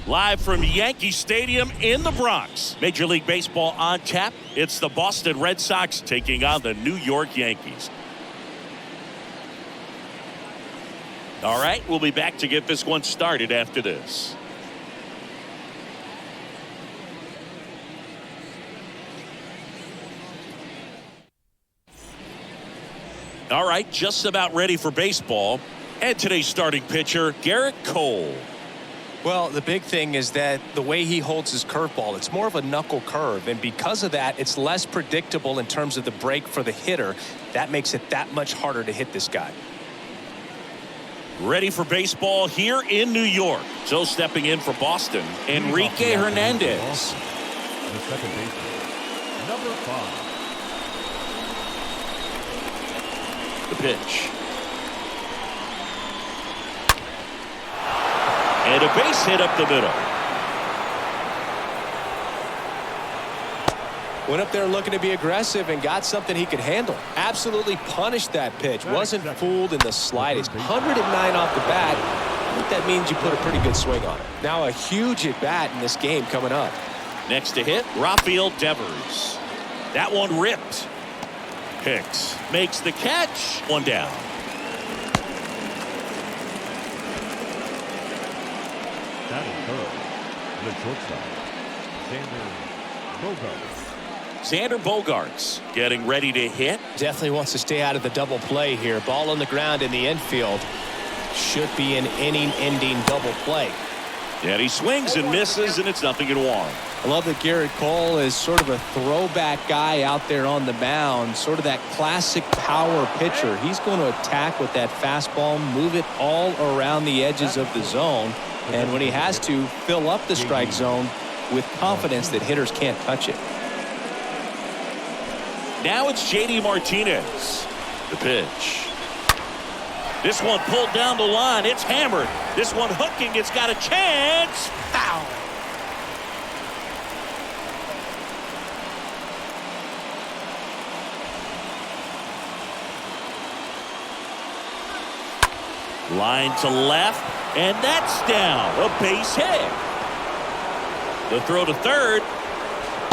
Live from Yankee Stadium in the Bronx. Major League Baseball on tap. It's the Boston Red Sox taking on the New York Yankees. All right, we'll be back to get this one started after this. All right, just about ready for baseball. And today's starting pitcher, Garrett Cole. Well, the big thing is that the way he holds his curveball, it's more of a knuckle curve. And because of that, it's less predictable in terms of the break for the hitter. That makes it that much harder to hit this guy. Ready for baseball here in New York. So stepping in for Boston, Enrique Hernandez. The second baseman, number 5. The pitch. And a base hit up the middle. Went up there looking to be aggressive and got something he could handle. Absolutely punished that pitch. Wasn't fooled in the slightest. 109 off the bat. I think that means you put a pretty good swing on it. Now a huge at bat in this game coming up. Next to hit, Rafael Devers. That one ripped. Hicks makes the catch. One down. Batting third, the shortstop, Xander Bogaerts getting ready to hit. Definitely wants to stay out of the double play here. Ball on the ground in the infield. Should be an inning-ending double play. And he swings and misses, and it's 0-1. I love that Garrett Cole is sort of a throwback guy out there on the mound, sort of that classic power pitcher. He's going to attack with that fastball, move it all around the edges of the zone, and when he has to, fill up the strike zone with confidence that hitters can't touch it. Now it's J.D. Martinez. The pitch. This one pulled down the line. It's hammered. This one hooking. It's got a chance. Foul. Line to left, and that's down. A base hit. The throw to third.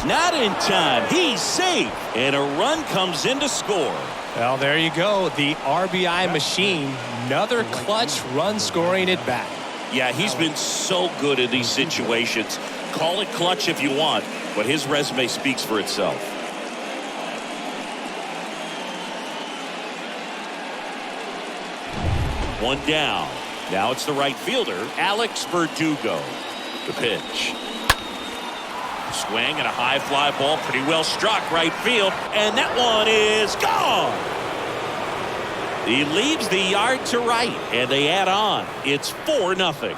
Not in time. He's safe. And a run comes in to score. Well, there you go. The RBI machine. Another clutch run scoring at bat. Yeah, he's been so good in these situations. Call it clutch if you want, but his resume speaks for itself. One down. Now it's the right fielder, Alex Verdugo. The pitch. Swing and a high fly ball, pretty well struck right field, and that one is gone. He leaves the yard to right, and they add on. It's 4-0.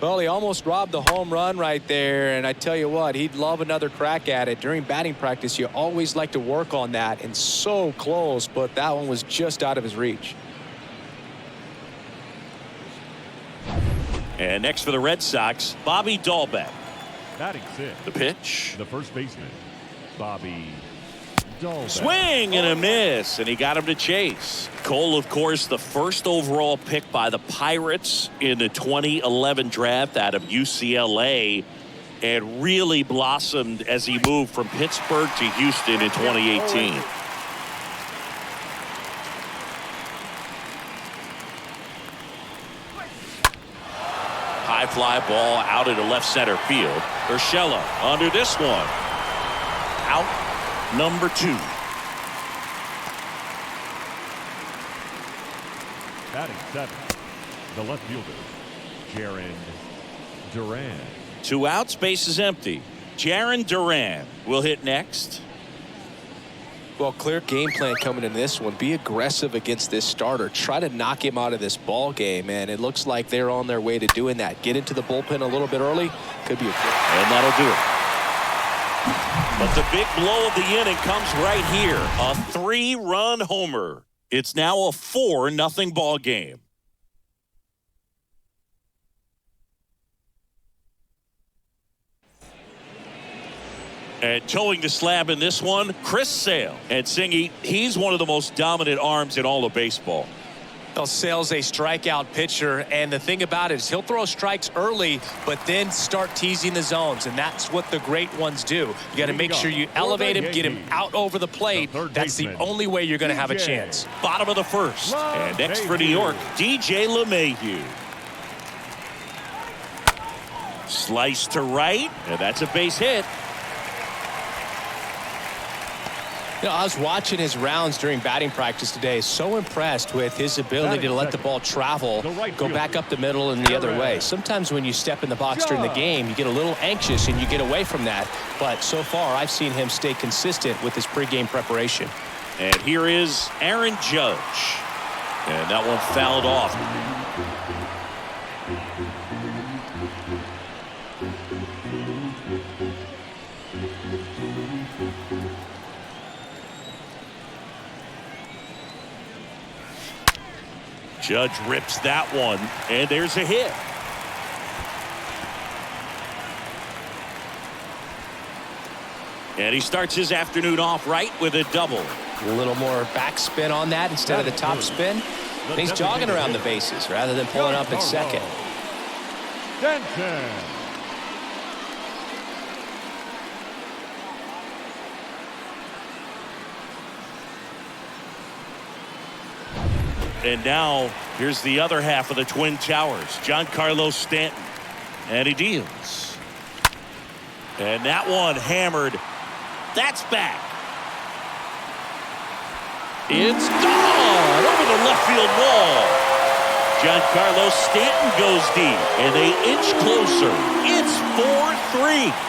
Well, he almost robbed the home run right there, and I tell you what, he'd love another crack at it. During batting practice, you always like to work on that, and so close, but that one was just out of his reach. And next for the Red Sox, Bobby Dahlbeck. Batting sixth, The pitch. the first baseman, Bobby Dahlbeck. Swing and a miss, and he got him to chase. Cole, of course, the first overall pick by the Pirates in the 2011 draft out of UCLA, and really blossomed as he moved from Pittsburgh to Houston in 2018. High fly ball out into left center field. Urshela under this one. Out number 2. Batting seventh, the left fielder, Jaron Duran. 2 outs, base is empty. Jaron Duran will hit next. Well, clear game plan coming in this one. Be aggressive against this starter. Try to knock him out of this ball game, and it looks like they're on their way to doing that. Get into the bullpen a little bit early. Could be a good. And that'll do it. But the big blow of the inning comes right here. A 3-run homer. It's now a 4-0 ball game. And towing the slab in this one, Chris Sale. And Singy, he's one of the most dominant arms in all of baseball. Well, Sale's a strikeout pitcher, and the thing about it is he'll throw strikes early, but then start teasing the zones, and that's what the great ones do. You got to make sure you elevate him, get him out over the plate. That's the only way you're going to have a chance. Bottom of the first. And next for New York, DJ LeMahieu. Slice to right, and that's a base hit. You know, I was watching his rounds during batting practice today. So impressed with his ability to let the ball travel, go back up the middle and the other way. Sometimes when you step in the box during the game, you get a little anxious and you get away from that. But so far, I've seen him stay consistent with his pregame preparation. And here is Aaron Judge. And that one fouled off. Judge rips that one, and there's a hit. And he starts his afternoon off right with a double. A little more backspin on that instead of the top spin. And he's jogging around the bases rather than pulling up at second. And now, here's the other half of the Twin Towers. Giancarlo Stanton. And he deals. And that one hammered. That's back. It's gone over the left field wall. Giancarlo Stanton goes deep. And they inch closer. It's 4-3.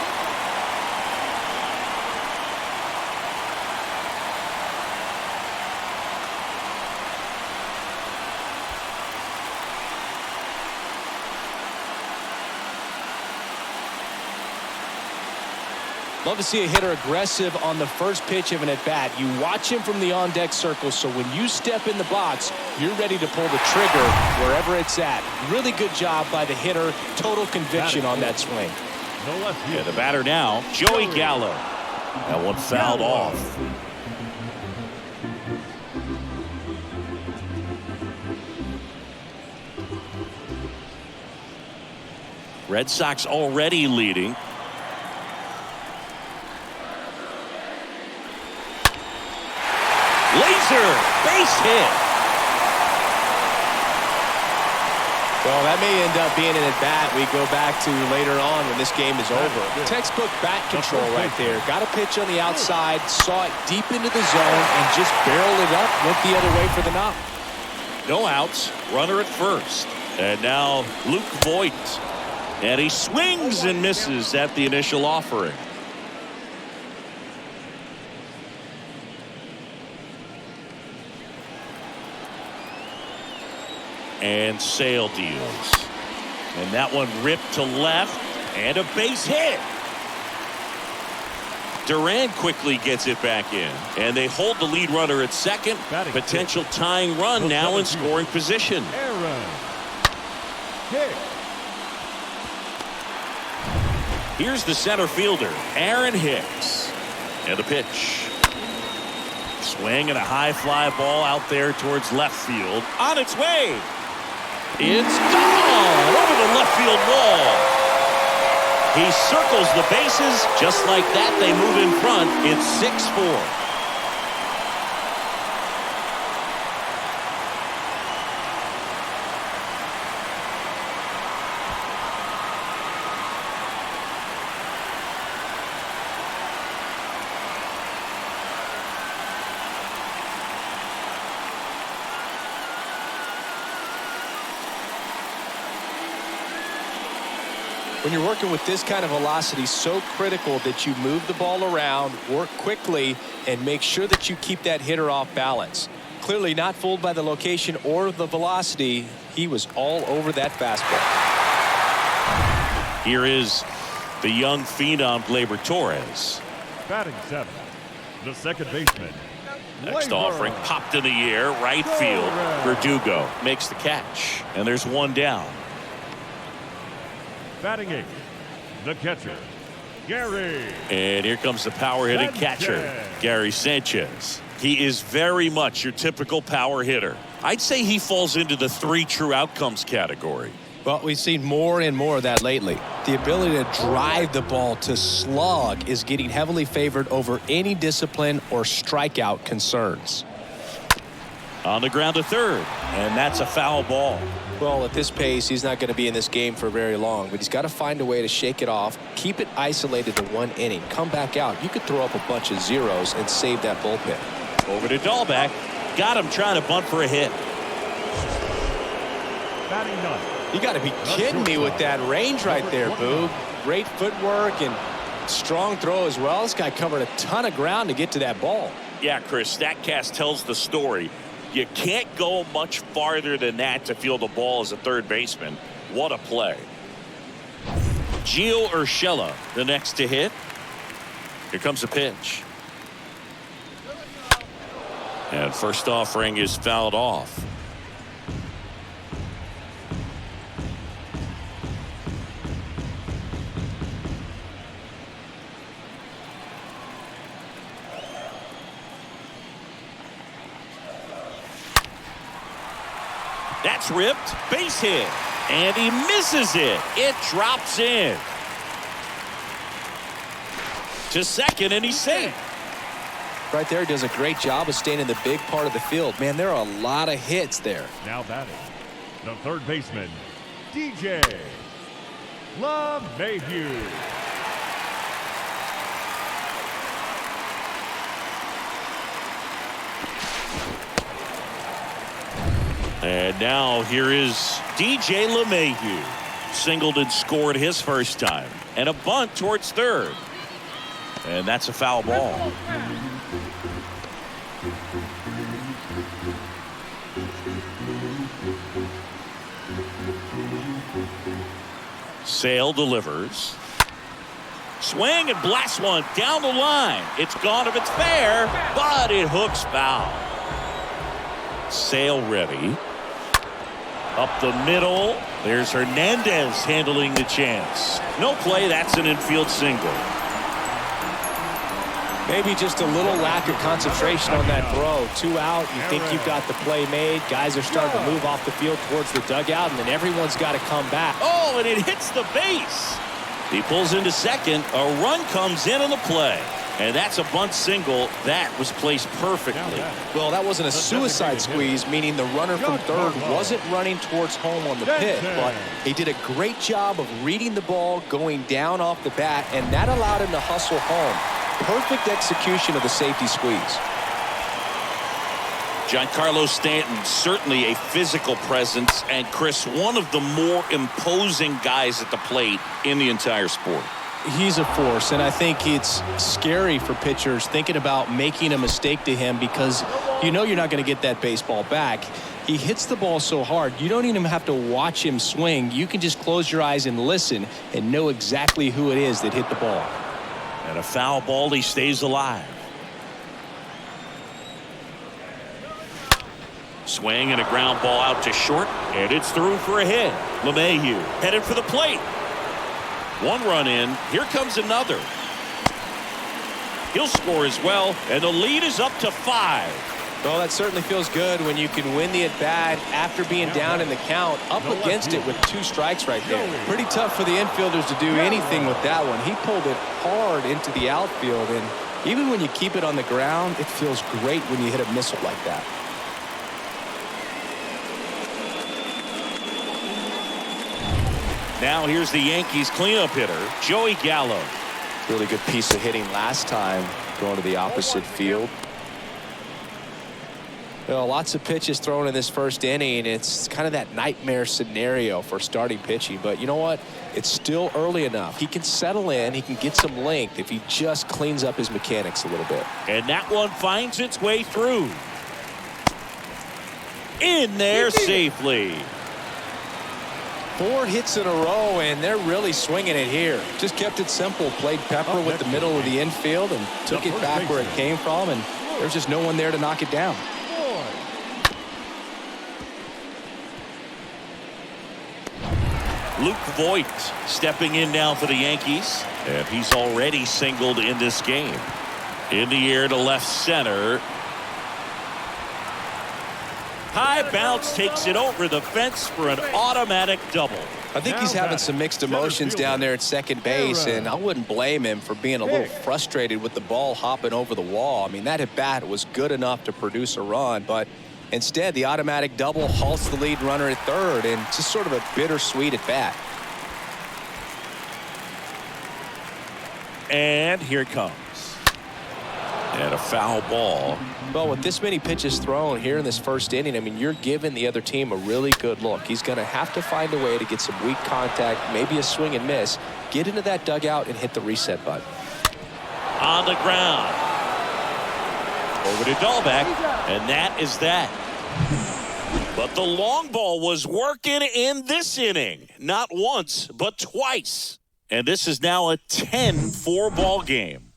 Love to see a hitter aggressive on the first pitch of an at-bat. You watch him from the on-deck circle, so when you step in the box, you're ready to pull the trigger wherever it's at. Really good job by the hitter. Total conviction on that swing. Yeah, the batter now, Joey Gallo. That one fouled off. Red Sox already leading. Laser base hit. Well, that may end up being an at-bat we go back to later on when this game is over. Textbook bat control right there. Got a pitch on the outside, saw it deep into the zone, and just barreled it up, went the other way for the knock. No outs, runner at first. And now Luke Voigt. And he swings and misses at the initial offering. And Sale deals. And that one ripped to left. And a base hit. Duran quickly gets it back in. And they hold the lead runner at second. Potential tying run now in scoring position. Here's the center fielder, Aaron Hicks. And the pitch. Swing and a high fly ball out there towards left field. On its way. It's gone over the left field wall. He circles the bases. Just like that, they move in front. It's 6-4. When you're working with this kind of velocity, so critical that you move the ball around, work quickly, and make sure that you keep that hitter off balance. Clearly not fooled by the location or the velocity. He was all over that fastball. Here is the young phenom, Gleyber Torres. Batting seventh, the second baseman. Next offering popped in the air, right field. Verdugo makes the catch. And there's one down. Batting eighth, the catcher, Gary. And here comes the power-hitting catcher, Sanchez. Gary Sanchez. He is very much your typical power hitter. I'd say he falls into the 3 true outcomes category. Well, we've seen more and more of that lately. The ability to drive the ball to slug is getting heavily favored over any discipline or strikeout concerns. On the ground to third, and that's a foul ball. Well, at this pace, he's not going to be in this game for very long, but he's got to find a way to shake it off, keep it isolated to 1 inning, come back out. You could throw up a bunch of zeros and save that bullpen. Over to Dahlbeck. Got him trying to bunt for a hit. Batting ninth. You got to be kidding me with that range right there, Boog. Great footwork and strong throw as well. This guy covered a ton of ground to get to that ball. Yeah, Chris, StatCast tells the story. You can't go much farther than that to field the ball as a third baseman. What a play. Gio Urshela, the next to hit. Here comes the pitch. And first offering is fouled off. That's ripped. Base hit. And he misses it. It drops in. To second, and he's safe. Right there, does a great job of staying in the big part of the field. Man, there are a lot of hits there. Now batting, the third baseman, DJ LeMahieu. And now here is DJ LeMahieu. Singled and scored his first time. And a bunt towards third. And that's a foul ball. Sale delivers. Swing and blast one down the line. It's gone if it's fair, but it hooks foul. Sale ready. Up the middle. There's Hernandez handling the chance. No play. That's an infield single. Maybe just a little lack of concentration on that throw. 2 out. You think you've got the play made. Guys are starting to move off the field towards the dugout, and then everyone's got to come back. Oh, and it hits the base. He pulls into second. A run comes in on the play. And that's a bunt single. That was placed perfectly. Well, that wasn't a suicide squeeze, meaning the runner from third wasn't running towards home on the pitch, but he did a great job of reading the ball, going down off the bat, and that allowed him to hustle home. Perfect execution of the safety squeeze. Giancarlo Stanton, certainly a physical presence, and Chris, one of the more imposing guys at the plate in the entire sport. He's a force, and I think it's scary for pitchers thinking about making a mistake to him because you know you're not going to get that baseball back. He hits the ball so hard, you don't even have to watch him swing. You can just close your eyes and listen and know exactly who it is that hit the ball. And a foul ball, he stays alive. Swing and a ground ball out to short, and it's through for a hit. LeMahieu headed for the plate. 1 run in. Here comes another. He'll score as well, and the lead is up to 5. Well, that certainly feels good when you can win the at-bat after being down in the count, up against it with 2 strikes right there. Pretty tough for the infielders to do anything with that one. He pulled it hard into the outfield, and even when you keep it on the ground, it feels great when you hit a missile like that. Now here's the Yankees cleanup hitter, Joey Gallo. Really good piece of hitting last time, going to the opposite field. Well, lots of pitches thrown in this first inning. It's kind of that nightmare scenario for starting pitching. But you know what? It's still early enough. He can settle in. He can get some length if he just cleans up his mechanics a little bit. And that one finds its way through. In there safely. 4 hits in a row, and they're really swinging it here. Just kept it simple. Played pepper with the middle of the infield and took it back where it came from, and there's just no one there to knock it down. Luke Voigt stepping in now for the Yankees. And he's already singled in this game. In the air to left center. High bounce takes it over the fence for an automatic double. I think he's having some mixed emotions down there at second base, and I wouldn't blame him for being a little frustrated with the ball hopping over the wall. I mean, that at bat was good enough to produce a run, but instead the automatic double halts the lead runner at third, and just sort of a bittersweet at bat. And here it comes. And a foul ball. Well, with this many pitches thrown here in this first inning, I mean, you're giving the other team a really good look. He's going to have to find a way to get some weak contact, maybe a swing and miss, get into that dugout and hit the reset button. On the ground. Over to Dahlbeck, and that is that. But the long ball was working in this inning. Not once, but twice. And this is now a 10-4 ball game.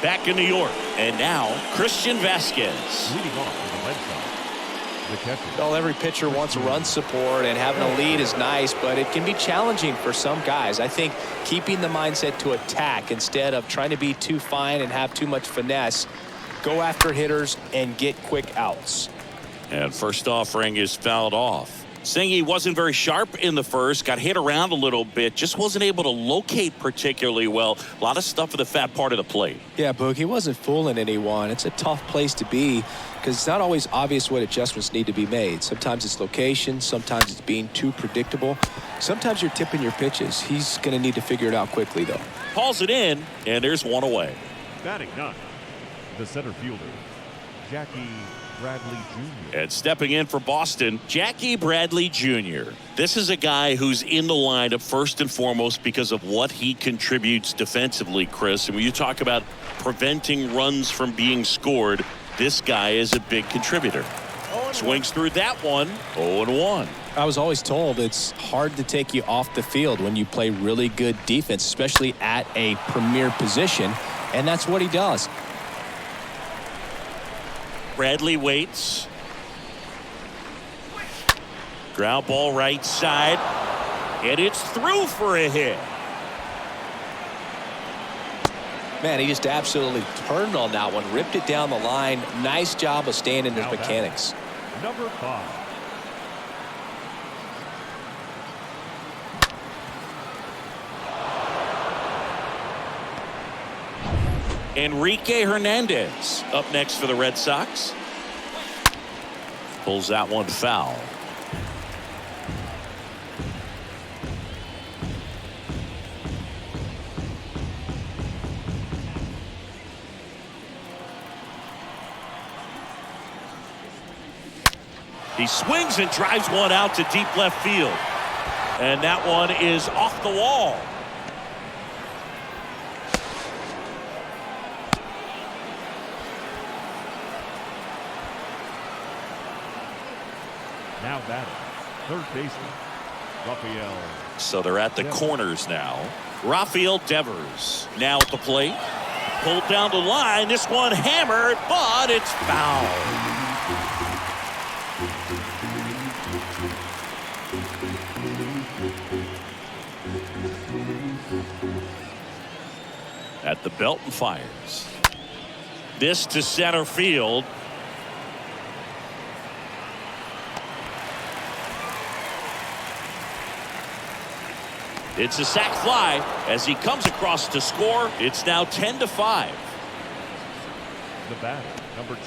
Back in New York, and now Christian Vasquez. Leading off with the Red Sox, the catcher. Well, every pitcher wants run support, and having a lead is nice, but it can be challenging for some guys. I think keeping the mindset to attack instead of trying to be too fine and have too much finesse, go after hitters and get quick outs. And first offering is fouled off. Saying he wasn't very sharp in the first, got hit around a little bit, just wasn't able to locate particularly well. A lot of stuff for the fat part of the plate. Yeah, Boog, he wasn't fooling anyone. It's a tough place to be because it's not always obvious what adjustments need to be made. Sometimes it's location, sometimes it's being too predictable. Sometimes you're tipping your pitches. He's going to need to figure it out quickly, though. Hauls it in, and there's one away. Batting ninth, the center fielder, Jackie Bradley Jr. And stepping in for Boston, Jackie Bradley Jr. This is a guy who's in the lineup first and foremost because of what he contributes defensively, Chris. And when you talk about preventing runs from being scored, this guy is a big contributor. Swings through that one, 0-1. I was always told it's hard to take you off the field when you play really good defense, especially at a premier position, and that's what he does. Bradley waits. Ground ball right side. And it's through for a hit. Man, he just absolutely turned on that one. Ripped it down the line. Nice job of staying in his mechanics. Number 5. Enrique Hernandez up next for the Red Sox. Pulls that one foul. He swings and drives one out to deep left field. And that one is off the wall. Now batting, third baseman, Rafael. So they're at the corners now. Rafael Devers now at the plate. Pulled down the line. This one hammered, but it's foul. At the belt and fires. This to center field. It's a sac fly as he comes across to score. It's now 10-5. The batter, number 2,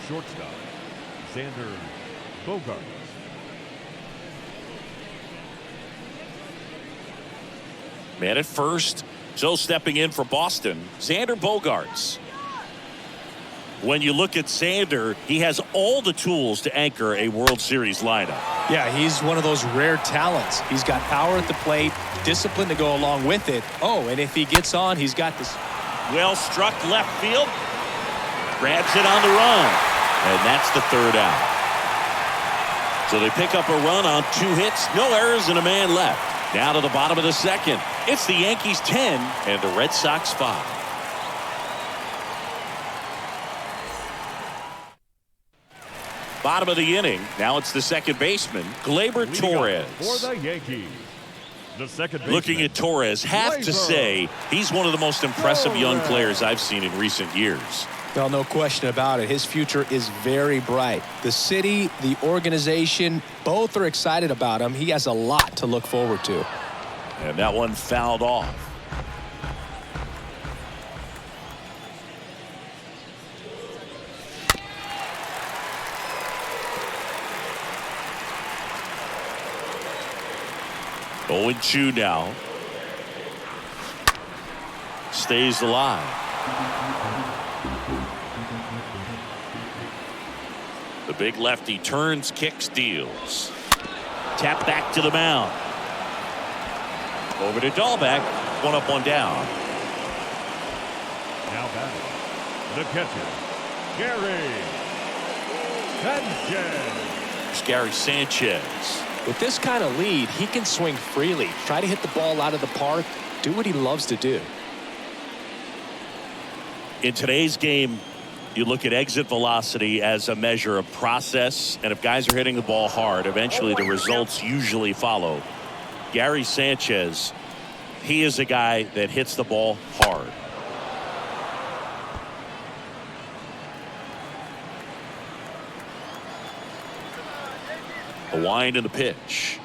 shortstop, Xander Bogaerts. Man at first. So stepping in for Boston, Xander Bogaerts. When you look at Xander, he has all the tools to anchor a World Series lineup. Yeah, he's one of those rare talents. He's got power at the plate, discipline to go along with it. Oh, and if he gets on, he's got this. Well struck left field. Grabs it on the run. And that's the third out. So they pick up a run on 2 hits, no errors, and a man left. Down to the bottom of the second. It's the Yankees 10 and the Red Sox 5. Bottom of the inning. Now it's the second baseman, Gleyber Torres. For the Yankees, the second baseman. Looking at Torres, have to say he's one of the most impressive young players I've seen in recent years. Well, no question about it. His future is very bright. The city, the organization, both are excited about him. He has a lot to look forward to. And that one fouled off. Oh, 0-2 now. Stays alive. The big lefty turns, kicks, deals. Tap back to the mound. Over to Dahlbeck. One up, one down. Now batting, the catcher, Gary Sanchez. It's Gary Sanchez. With this kind of lead, he can swing freely, try to hit the ball out of the park, do what he loves to do. In today's game, you look at exit velocity as a measure of process, and if guys are hitting the ball hard, eventually the results usually follow. Gary Sanchez, he is a guy that hits the ball hard. The wind and the pitch.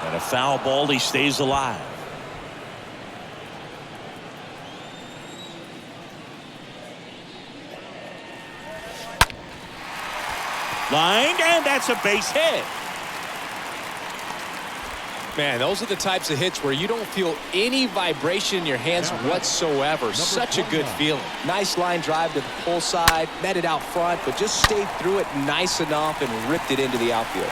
And a foul ball, he stays alive. Lined, and that's a base hit. Man, those are the types of hits where you don't feel any vibration in your hands whatsoever. Such a good feeling. Nice line drive to the pull side, met it out front, but just stayed through it nice enough and ripped it into the outfield.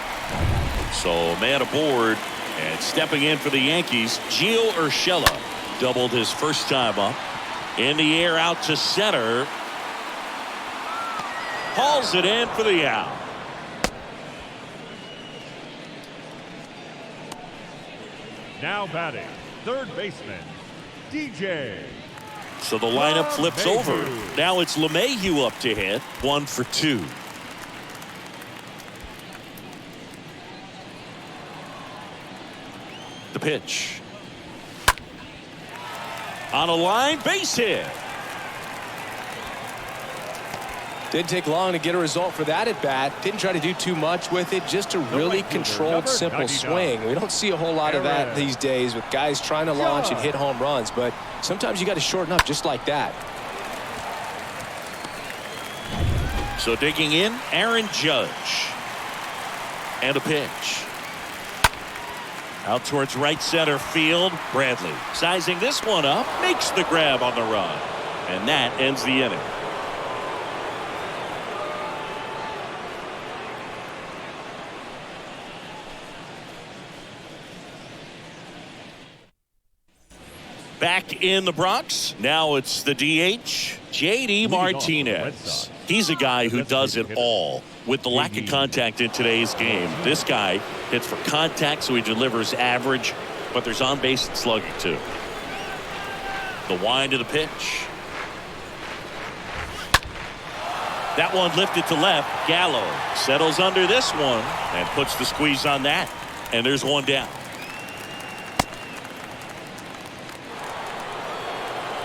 So man aboard, and stepping in for the Yankees, Gio Urshela doubled his first time up. In the air out to center. Hauls it in for the out. Now batting, third baseman, DJ. So the lineup flips over. Now it's LeMahieu up to hit. 1 for 2. The pitch. On a line, base hit. Didn't take long to get a result for that at bat. Didn't try to do too much with it. Just a really controlled, simple swing. We don't see a whole lot of that these days with guys trying to launch and hit home runs. But sometimes you got to shorten up just like that. So digging in, Aaron Judge. And a pitch. Out towards right center field. Bradley sizing this one up. Makes the grab on the run. And that ends the inning. Back in the Bronx. Now it's the DH, J.D. Martinez. He's a guy who does it all. With the lack of contact in today's game, this guy hits for contact, so he delivers average, but there's on-base and slugging too. The wind of the pitch. That one lifted to left. Gallo settles under this one and puts the squeeze on that. And there's one down.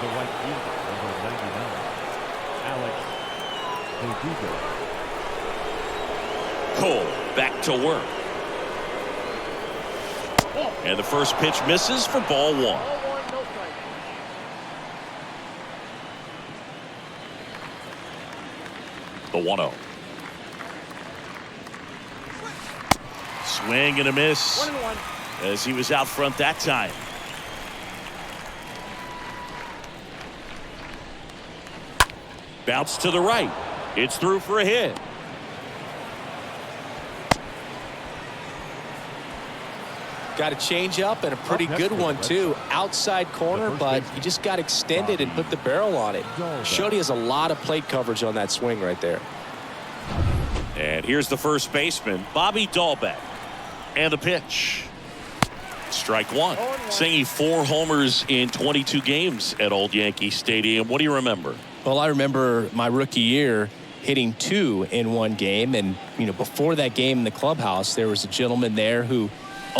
The right fielder, number 99, Alex Verdugo. Cole back to work. And the first pitch misses for ball 1. The 1-0. Swing and a miss as he was out front that time. Bounce to the right. It's through for a hit. Got a change up and a pretty good one too. Outside corner, but you just got extended and put the barrel on it. Showed he has a lot of plate coverage on that swing right there. And here's the first baseman, Bobby Dahlbeck. And the pitch. Strike one. Singing 4 homers in 22 games at Old Yankee Stadium. What do you remember? Well, I remember my rookie year. hitting 2 in one game. And, you know, before that game in the clubhouse, there was a gentleman there who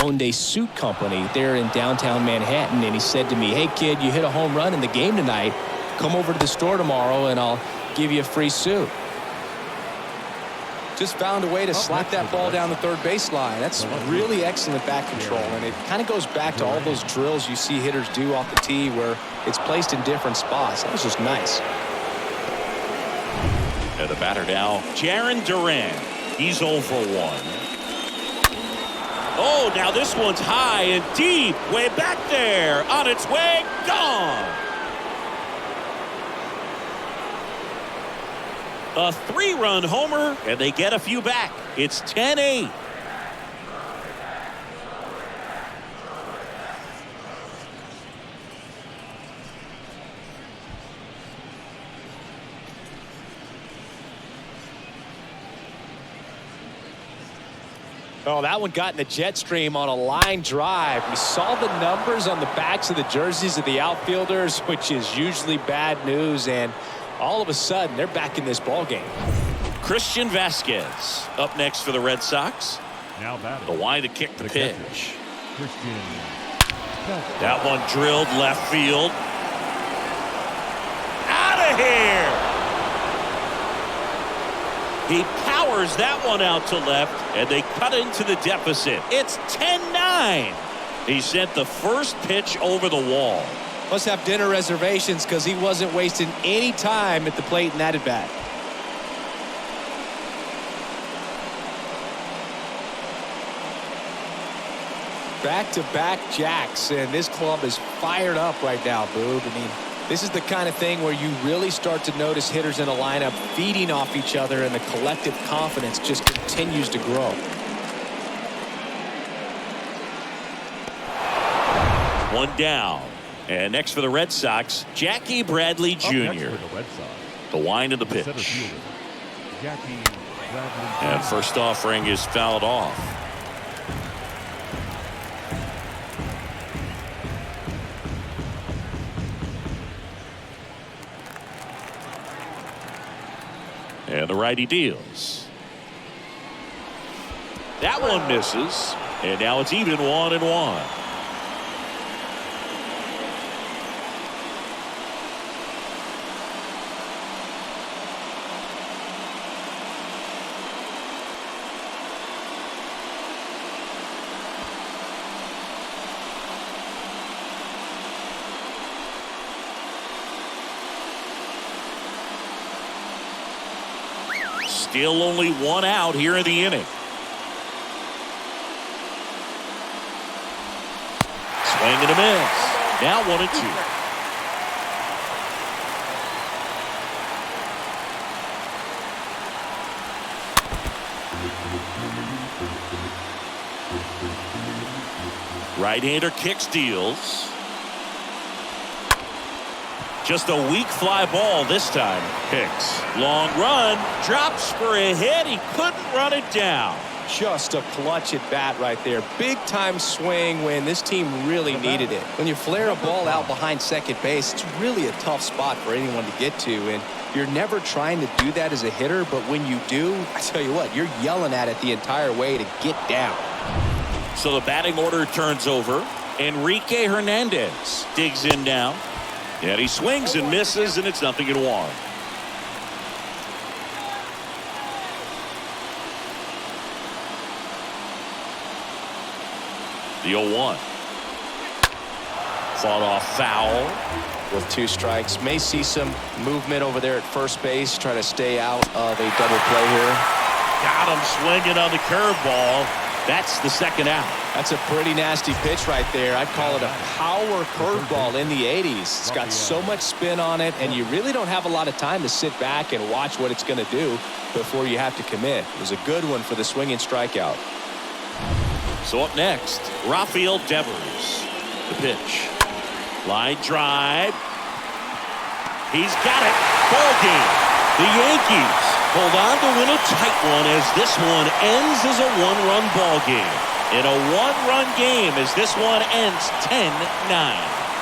owned a suit company there in downtown Manhattan. And he said to me, hey, kid, you hit a home run in the game tonight. Come over to the store tomorrow and I'll give you a free suit. Just found a way to slap that ball down the third baseline. That's really excellent bat control, and it kind of goes back to all those drills you see hitters do off the tee where it's placed in different spots. That was just nice. And the batter now, Jarren Duran. He's 0 for 1. Oh, now this one's high and deep, way back there, on its way, gone. A 3-run homer, and they get a few back. It's 10-8. Oh, that one got in the jet stream on a line drive. We saw the numbers on the backs of the jerseys of the outfielders, which is usually bad news, and all of a sudden, they're back in this ball game. Christian Vasquez up next for the Red Sox. Now batting. The wide to kick the pitch. Christian. That one drilled left field. Out of here! He powers that one out to left, and they cut into the deficit. It's 10-9. He sent the first pitch over the wall. Must have dinner reservations because he wasn't wasting any time at the plate in that at bat. Back-to-back jacks, and this club is fired up right now, Boob. I mean, this is the kind of thing where you really start to notice hitters in a lineup feeding off each other, and the collective confidence just continues to grow. One down. And next for the Red Sox, Jackie Bradley Jr. The wind of the pitch. And first offering is fouled off. And the righty deals. That one misses. And now it's even 1-1. Still only 1 out here in the inning. Swing and a miss. Now 1-2. Right-hander kicks, deals. Just a weak fly ball this time. Hicks. Long run. Drops for a hit. He couldn't run it down. Just a clutch at bat right there. Big time swing when this team really needed it. When you flare a ball out behind second base, it's really a tough spot for anyone to get to. And you're never trying to do that as a hitter. But when you do, I tell you what, you're yelling at it the entire way to get down. So the batting order turns over. Enrique Hernandez digs in now. And he swings and misses, and it's 0-1. The 0-1. Fought off foul. With 2 strikes. May see some movement over there at first base. Try to stay out of a double play here. Got him swinging on the curveball. That's the second out. That's a pretty nasty pitch right there. I'd call it a power curveball in the 80s. It's got so much spin on it, and you really don't have a lot of time to sit back and watch what it's going to do before you have to commit. It was a good one for the swinging strikeout. So up next, Rafael Devers. The pitch. Line drive. He's got it. Ball game. The Yankees hold on to win a tight one as this one ends as a 1-run ball game. In a 1-run game as this one ends 10-9.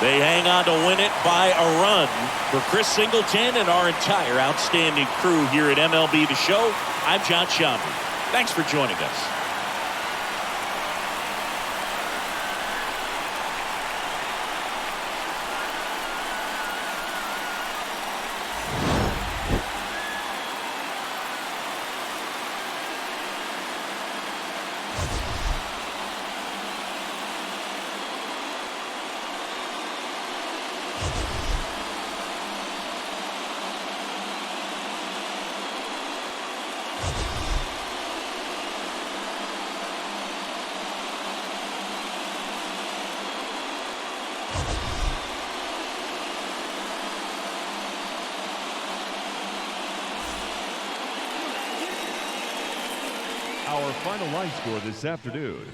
They hang on to win it by a run. For Chris Singleton and our entire outstanding crew here at MLB The Show, I'm John Shambi. Thanks for joining us. Our final line score this afternoon,